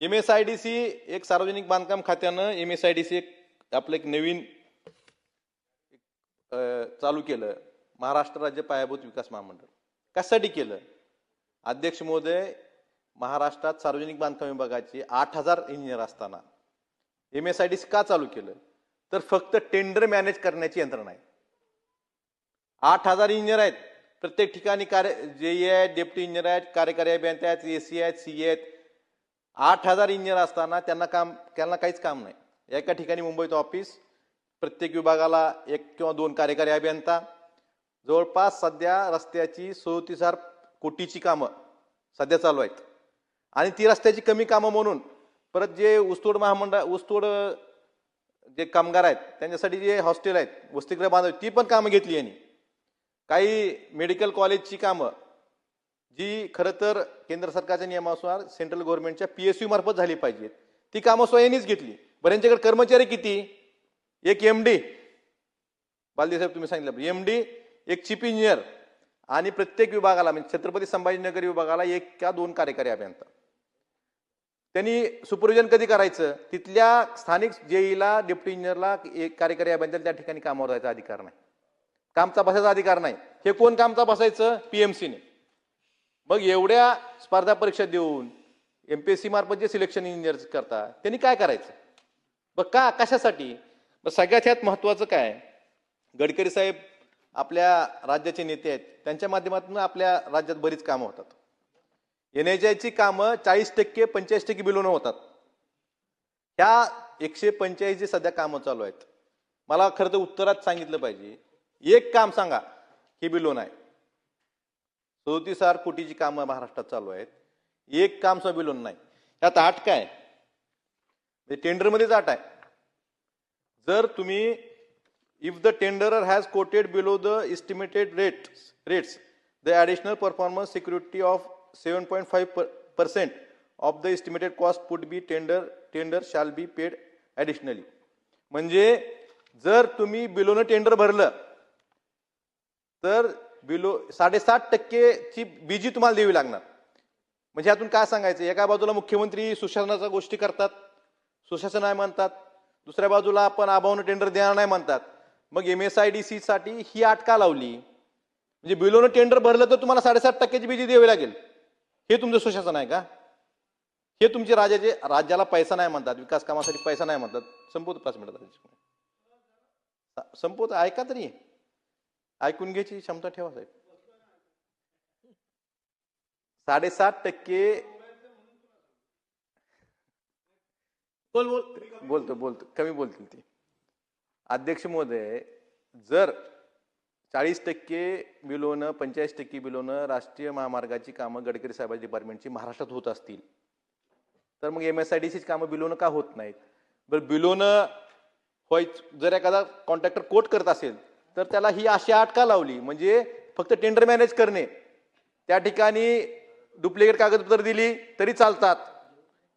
MSIDC एक सार्वजनिक बांधकाम खात्यानं MSIDC आपलं एक नवीन चालू केलं, महाराष्ट्र राज्य पायाभूत विकास महामंडळ. कशासाठी केलं? अध्यक्ष महोदय, महाराष्ट्रात सार्वजनिक बांधकाम विभागाचे 8000 इंजिनियर असताना MSIDC का चालू केलं? तर फक्त टेंडर मॅनेज करण्याची यंत्रणा आहे. 8000 इंजिनियर आहेत, प्रत्येक ठिकाणी JE आहेत, डेप्टी इंजिनियर आहेत, कार्यकारी अभियंते आहेत, AC आहेत, CE आहेत. 8000 इंजिनियर असताना त्यांना काहीच काम नाही. एका ठिकाणी मुंबईत ऑफिस, प्रत्येक विभागाला 1 किंवा 2 कार्यकारी अभियंता. जवळपास सध्या रस्त्याची 37,000 कोटीची कामं सध्या चालू आहेत. आणि ती रस्त्याची कमी कामं म्हणून परत जे ऊसतोड ऊसतोड जे कामगार आहेत त्यांच्यासाठी जे हॉस्टेल आहेत, वसतिगृह बांधव, ती पण कामं घेतली यांनी. काही मेडिकल कॉलेजची कामं जी खरं तर केंद्र सरकारच्या नियमानुसार सेंट्रल गव्हर्नमेंटच्या PSU मार्फत झाली पाहिजेत, ती कामं स्वतःनीच घेतली. बरं, यांच्याकडे कर्मचारी किती? एक MD, बालदी साहेब तुम्ही सांगितलं, MD, एक चीफ इंजिनियर आणि प्रत्येक विभागाला म्हणजे छत्रपती संभाजीनगर विभागाला 1 किंवा 2 कार्यकारी अभियंता. त्यांनी सुपरविजन कधी करायचं? तिथल्या स्थानिक JEला, डेप्टी इंजिनियरला, एक कार्यकारी अभियंत्याला त्या ठिकाणी कामावर जायचा अधिकार नाही, कामचा बसायचा अधिकार नाही. हे कोण कामचा बसायचं? PMCने. मग एवढ्या स्पर्धा परीक्षा देऊन MPSC मार्फत जे सिलेक्शन इंजिनियर करतात त्यांनी काय करायचं? बघ कशासाठी? सगळ्यात ह्यात महत्वाचं काय, गडकरी साहेब आपल्या राज्याचे नेते आहेत, त्यांच्या माध्यमातून आपल्या राज्यात बरीच कामं होतात. NHAIची कामं 40% 45% बिलोनं होतात. ह्या 145 जे सध्या कामं चालू आहेत, मला खरं तर उत्तरात सांगितलं पाहिजे, एक काम सांगा हे बिलोन आहे. 37,000 कोटीची कामं महाराष्ट्रात चालू आहेत, एक काम सुद्धा बिलोन नाही. त्यात आठ काय, टेंडरमध्येच आठ आहे. जर तुम्ही if the tenderer has quoted below the estimated rates the additional performance security of 7.5% of the estimated cost put be tender shall be paid additionally. म्हणजे जर तुम्ही बिलोनं टेंडर भरलं तर 7.5% ची बीजी तुम्हाला द्यावी लागणार. म्हणजे यातून काय सांगायचं, एका बाजूला मुख्यमंत्री सुशासनाच्या गोष्टी करतात, सुशासन आहे म्हणतात, दुसऱ्या बाजूला आपण आबावनं टेंडर देणार नाही म्हणतात. मग MSIDC साठी ही अट का लावली? म्हणजे बिलोनं टेंडर भरलं तर तुम्हाला 7.5% बीजी द्यावी लागेल. हे तुमचं सुशासन आहे का? हे तुमचे राज्याला पैसा नाही म्हणतात, विकास कामासाठी पैसा नाही म्हणतात. संपवतो 5 मिनिटात, संपवतो. ऐका तरी, ऐकून घ्यायची क्षमता ठेवा साहेब. 7.5% बोलतो कमी बोलतील ते. अध्यक्ष महोदय, जर 40% बिलोनं 45% बिलोनं राष्ट्रीय महामार्गाची कामं गडकरी साहेबांच्या डिपार्टमेंटची महाराष्ट्रात होत असतील तर मग MSIDCची कामं बिलोनं का होत नाहीत? बरं, बिलोनं होय, जर एखादा कॉन्ट्रॅक्टर कोट करत असेल तर त्याला ही अशी अट का लावली? म्हणजे फक्त टेंडर मॅनेज करणे, त्या ठिकाणी डुप्लिकेट कागदपत्र दिली तरी चालतात.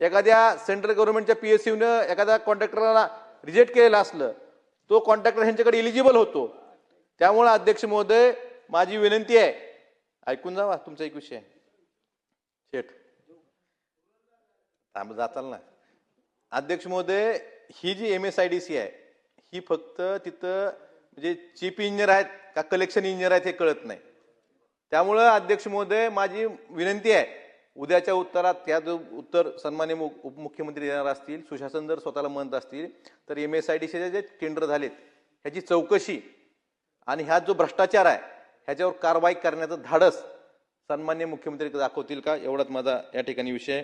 एखाद्या सेंट्रल गव्हर्नमेंटच्या PSUनं एखाद्या कॉन्ट्रॅक्टरला रिजेक्ट केलेलं असलं, तो कॉन्ट्रॅक्टर ह्यांच्याकडे इलिजिबल होतो. त्यामुळे अध्यक्ष महोदय, माझी विनंती आहे, ऐकून जावा, तुमचा एक विषय शेठ जाताल ना. अध्यक्ष महोदय, ही जी MSIDC आहे ही फक्त तिथं म्हणजे चीफ इंजिनियर आहेत का कलेक्शन इंजिनियर आहेत हे कळत नाही. त्यामुळं अध्यक्ष महोदय, माझी विनंती आहे, उद्याच्या उत्तरात त्या जो उत्तर सन्माननीय उपमुख्यमंत्री देणार असतील, सुशासन जर स्वतःला म्हणत असतील तर MSIDCचे जे टेंडर झालेत ह्याची चौकशी आणि ह्या जो भ्रष्टाचार आहे ह्याच्यावर कारवाई करण्याचं धाडस सन्माननीय मुख्यमंत्री दाखवतील का, एवढाच माझा या ठिकाणी विषय आहे.